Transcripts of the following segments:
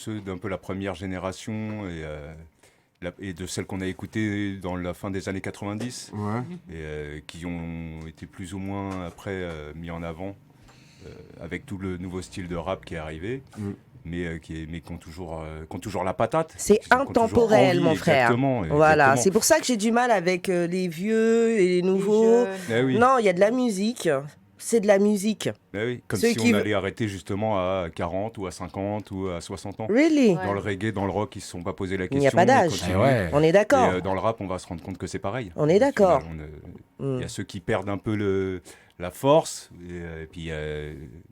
ceux d'un peu la première génération et de celles qu'on a écoutées dans la fin des années 90 Ouais. et qui ont été plus ou moins après mis en avant avec tout le nouveau style de rap qui est arrivé. Mm. Mais qui ont toujours la patate. C'est Qui ont toujours intemporel, envie, mon frère. exactement, Voilà, exactement. c'est pour ça que j'ai du mal avec les vieux et les nouveaux. Eh oui. Non, il y a de la musique. C'est de la musique. Eh oui. Comme Ceux si qui on v- allait arrêter justement à 40 ou à 50 ou à 60 ans. Really? Dans le reggae, dans le rock, ils ne se sont pas posé la Il question. n'y a pas ils d'âge. continuent. On est Et d'accord. dans le rap, on va se rendre compte que c'est pareil. On est d'accord. Il y a ceux qui perdent un peu la force,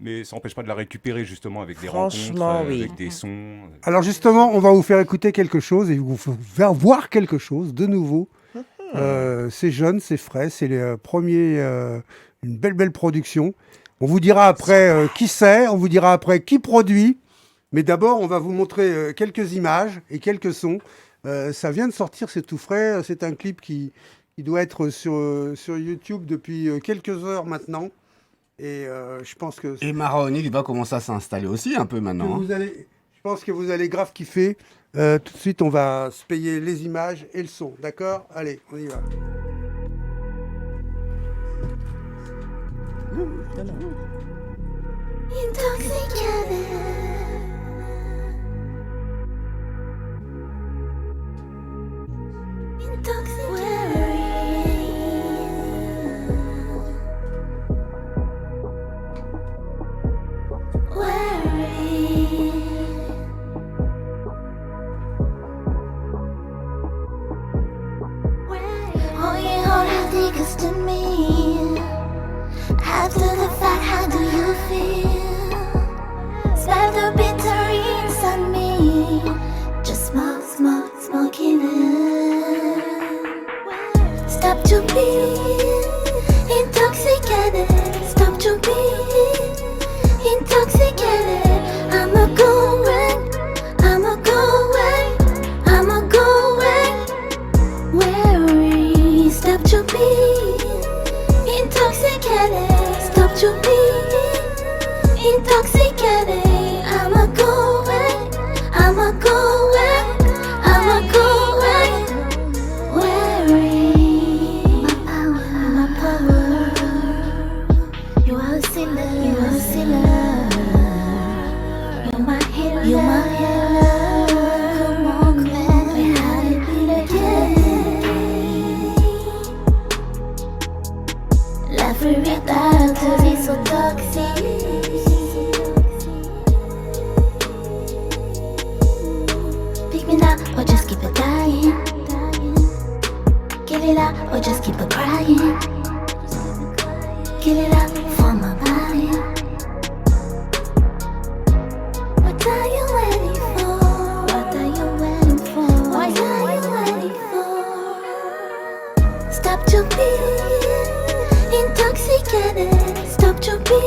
mais ça n'empêche pas de la récupérer justement avec des Franchement, rencontres, oui. avec des sons. Alors justement, on va vous faire écouter quelque chose et vous faire voir quelque chose de nouveau. C'est jeune, c'est frais, c'est les premiers, une belle production. On vous dira après qui c'est, on vous dira après qui produit. Mais d'abord, on va vous montrer quelques images et quelques sons. Ça vient de sortir, c'est tout frais. C'est un clip qui doit être sur YouTube depuis quelques heures maintenant. Et je pense que... Et Maroni va commencer à s'installer aussi un peu que maintenant. Hein. je pense que vous allez grave kiffer. Tout de suite, on va se payer les images et le son. D'accord? Allez, on y va. After the fact, how do you feel? Smell the bitter inside me. Just smoking it. Stop to be intoxicated. Stop to be intoxicated. I'm a going. Weary. Stop to be intoxicated. Stop to be intoxicated. I'm a going. Weary. My power. You are a sinner. You're my healer. Come on, we had it again. La vérité is so toxic. Pick me now or just keep it dying. Get it out or just keep it crying. Get it out for my mind. What are you waiting for? What are you waiting for? What are you waiting for? Stop to be intoxicated. Stop to be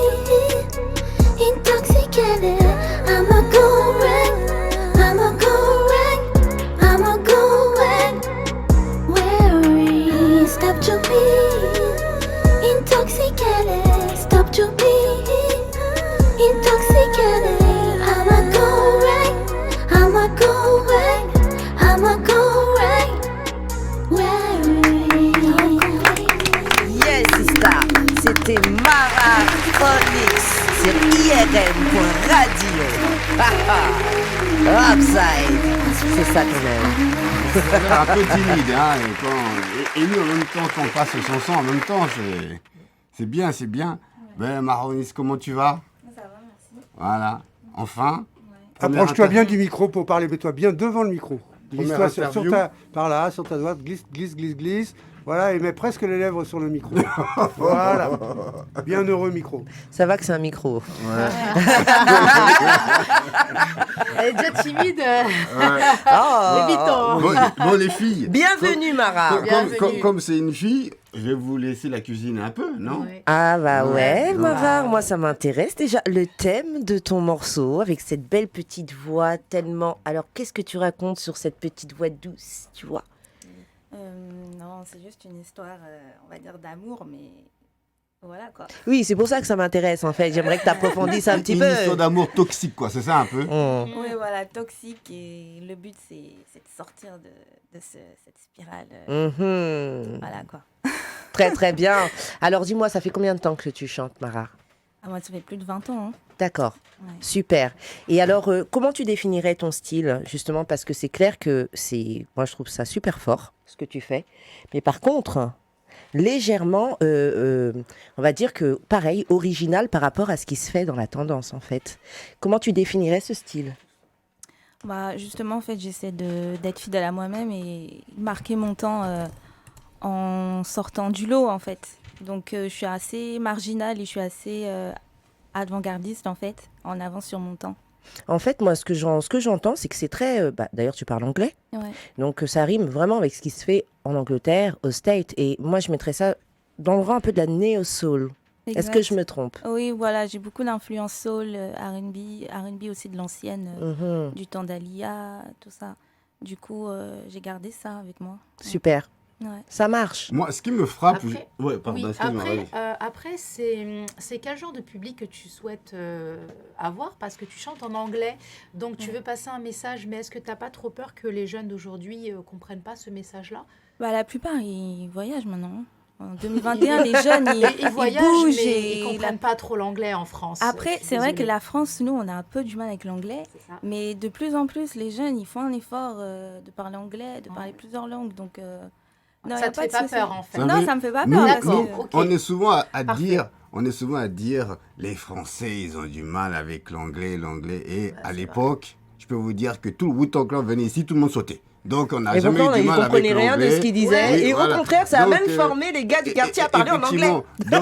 intoxicated. I'm a going. Weary. Stop to be intoxicated. Stop to be intoxicated. I'm a going. Weary. Yes, sister. C'était Mara Chronix sur IRM.radio. Upside. C'est ça qu'on aime. Un peu timide, hein. Et nous, en même temps, qu'on passe le chanson, en même temps, c'est bien. Ben, Maronis, comment tu vas? Ça va, merci. Voilà. Enfin. Première Approche-toi bien interview. du micro pour parler, mets-toi bien devant le micro. Première Glisse-toi sur interview. par là, sur ta droite, glisse. Voilà, et mets presque les lèvres sur le micro. Voilà. Bien heureux micro. Ça va que c'est un micro. Elle est déjà timide. Oh. Évitant. Bon, les filles. Bienvenue, Mara. Comme c'est une fille, je vais vous laisser la cuisine un peu, non? Ouais. Ah bah ouais, Ouais. Mara, moi ça m'intéresse déjà. Le thème de ton morceau, avec cette belle petite voix tellement... Alors qu'est-ce que tu racontes sur cette petite voix douce, tu vois? Non, c'est juste une histoire, on va dire, d'amour, mais Voilà quoi. Oui, c'est pour ça que ça m'intéresse en fait. J'aimerais que tu approfondisses un petit Une peu. histoire d'amour toxique, quoi, c'est ça un peu. Oui, voilà, toxique. Et le but, c'est de sortir de cette spirale. Voilà quoi. Très très bien. Alors dis-moi, ça fait combien de temps que tu chantes, Mara? Ah, moi, ça fait plus de 20 ans. Hein. D'accord, Ouais. super. Et alors, comment tu définirais ton style, justement, parce que c'est clair que moi je trouve ça super fort, ce que tu fais. Mais par contre, légèrement, on va dire que, pareil, original par rapport à ce qui se fait dans la tendance, en fait. Comment tu définirais ce style? Bah, justement, en fait, j'essaie d'être fidèle à moi-même et marquer mon temps en sortant du lot, en fait. Donc, je suis assez marginale et je suis assez avant-gardiste, en fait, en avance sur mon temps. En fait, moi, ce que j'entends, c'est que c'est très... d'ailleurs, tu parles anglais, Ouais. donc ça rime vraiment avec ce qui se fait en Angleterre, aux States. Et moi, je mettrais ça dans le rang un peu de la néo-soul. Est-ce que je me trompe? Oui, voilà, j'ai beaucoup d'influence soul, R&B aussi de l'ancienne, Mhm. du temps d'Alia, tout ça. Du coup, j'ai gardé ça avec moi. Super, Ouais. ça marche. Moi, ce qui me frappe. Après- Ouais, pardon, Oui, excuse-moi, après, vas-y. après c'est quel genre de public que tu souhaites avoir? Parce que tu chantes en anglais, donc tu veux passer un message, mais est-ce que tu n'as pas trop peur que les jeunes d'aujourd'hui comprennent pas ce message-là? Bah, la plupart, ils voyagent maintenant. En 2021, les jeunes, Ils voyagent, bougent. mais ils Et comprennent pas trop l'anglais en France. Après, Je suis c'est vrai que désolée. la France, nous, on a un peu du mal avec l'anglais. C'est ça. Mais de plus en plus, les jeunes, ils font un effort de parler anglais, de Ouais. parler plusieurs langues. Donc, non, y Ça a te pas fait de pas souci. peur en fait. Ça Non, veut- ça me fait pas Nous, peur. D'accord. parce nous, que- ok. on est souvent à Parfait. dire, les Français, ils ont du mal avec l'anglais. Et à c'est l'époque, je peux vous dire que tout le Wu-Tang Clan venait ici, tout le monde sautait. Donc on n'a Et jamais pourtant, eu ils du ne mal avec comprenaient rien de l'anglais. ce qu'ils disaient. Oui, et voilà. au contraire, ça a Donc, même formé les gars du quartier à parler en anglais. Effectivement.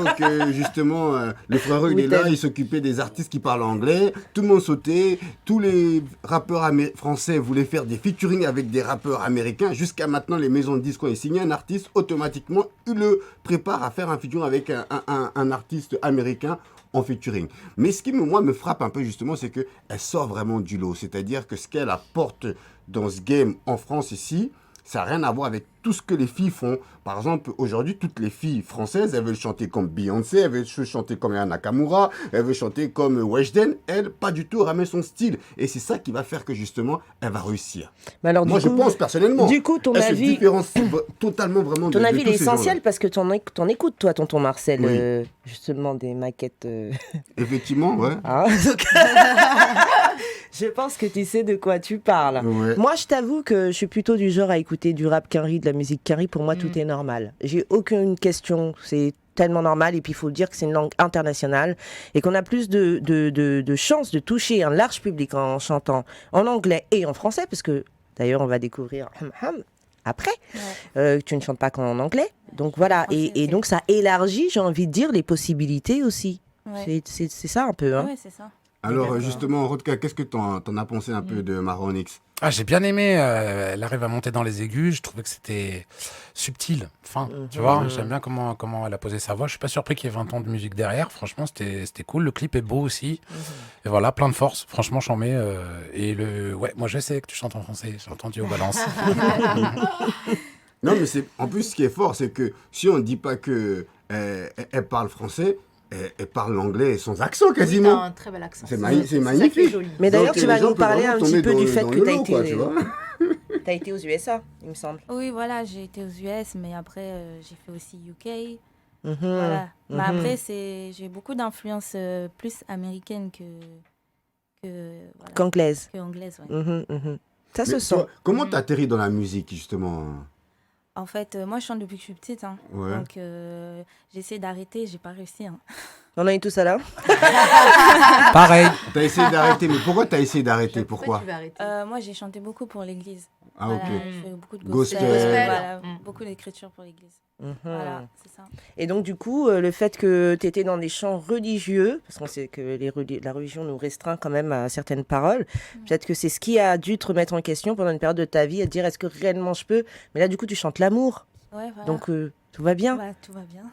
Donc, justement, le frère il est là, Wu-Tang. il s'occupait des artistes qui parlent anglais. Tout le monde sautait. Tous les rappeurs français voulaient faire des featuring avec des rappeurs américains. Jusqu'à maintenant, les maisons de disques, quand ils signent un artiste, automatiquement, ils le préparent à faire un featuring avec un artiste américain en featuring. Mais ce qui, moi, me frappe un peu, justement, c'est qu'elle sort vraiment du lot. C'est-à-dire que ce qu'elle apporte dans ce game en France ici, ça n'a rien à voir avec tout ce que les filles font. Par exemple, aujourd'hui, toutes les filles françaises, elles veulent chanter comme Beyoncé, elles veulent chanter comme Aya Nakamura, elles veulent chanter comme Weshden. Elle, pas du tout, ramène son style. Et c'est ça qui va faire que, justement, elle va réussir. Mais alors, Moi, du je coup, pense personnellement. Du coup, ton Elle se avis, différencie totalement, vraiment, ton de avis il tous est ces gens-là. essentiel parce que t'en écoutes, toi, tonton Marcel, Oui. justement, des maquettes. Effectivement, ouais. Hein, donc- je pense que tu sais de quoi tu parles. Ouais. Moi, je t'avoue que je suis plutôt du genre à écouter du rap quinri, de la musique quinri. Pour moi, tout est normal. J'ai aucune question. C'est tellement normal. Et puis, il faut dire que c'est une langue internationale et qu'on a plus de chances de toucher un large public en chantant en anglais et en français. Parce que, d'ailleurs, on va découvrir après. Que tu ne chantes pas qu'en anglais. Donc, voilà. Français, Et c'est- donc, ça élargit, j'ai envie de dire, les possibilités aussi. Ouais. C'est ça un peu. Hein. Ouais, c'est ça. Alors, D'accord. justement, Rodka, qu'est-ce que t'en as pensé un peu de Maronix? Ah, j'ai bien aimé. Elle arrive à monter dans les aigus. Je trouvais que c'était subtil, fin. Tu vois, j'aime bien comment elle a posé sa voix. Je suis pas surpris qu'il y ait 20 ans de musique derrière. Franchement, c'était cool. Le clip est beau aussi. Et voilà, plein de force. Franchement, j'en mets. Ouais, moi, je sais que tu chantes en français. J'ai entendu aux balances. Non, mais en plus, ce qui est fort, c'est que si on ne dit pas que elle parle français, elle parle l'anglais sans accent Oui, t'as quasiment. un très bel accent. C'est ça qui est magnifique. joli. Mais d'ailleurs, Donc, tu vas les gens nous peuvent parler vraiment un petit tomber peu du dans- fait dans que le tu as lot, quoi, été, tu vois. t'as été aux USA, il me semble. Oui, voilà, j'ai été aux US, mais après, j'ai fait aussi UK. Mhm. Voilà. Mais Mhm. après, j'ai beaucoup d'influence plus américaine voilà, Qu'anglaise. que anglaise. Ouais. Mhm, mhm. Ça se Mais sent. toi, comment t'atterris dans la musique, justement? En fait, moi, je chante depuis que je suis petite. Hein. Ouais. Donc, j'ai essayé d'arrêter, j'ai pas réussi. Hein. On a eu tout ça là. Pareil. T'as essayé d'arrêter, mais pourquoi t'as essayé d'arrêter? Pourquoi Pourquoi? tu vas arrêter? Moi, j'ai chanté beaucoup pour l'église. Ah, Voilà, ok. je fais beaucoup de Gospel. gospel. Voilà, Mm. beaucoup d'écriture pour l'église. Mhm. Voilà, c'est ça. Et donc, du coup, le fait que tu étais dans des chants religieux, parce qu'on sait que la religion nous restreint quand même à certaines paroles, peut-être que c'est ce qui a dû te remettre en question pendant une période de ta vie, à te dire est-ce que réellement je peux? Mais là, du coup, tu chantes l'amour. Ouais, voilà. Donc, tout va bien. Bah, tout va bien.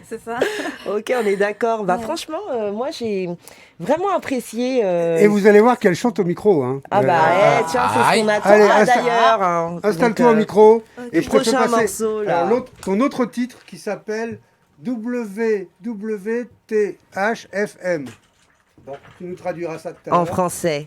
C'est ça. Ok, on est d'accord. Bah, Ouais. franchement, moi, j'ai vraiment apprécié. Et vous allez voir qu'elle chante au micro. Hein. Ah bah, tiens, c'est ce qu'on attend. Allez, Ah, insta- d'ailleurs. hein. Installe-toi Donc, au micro et je te fais prochain passer morceau, là. alors, ton autre titre qui s'appelle WWTHFM. Bon, tu nous traduiras ça tout à En l'heure. français.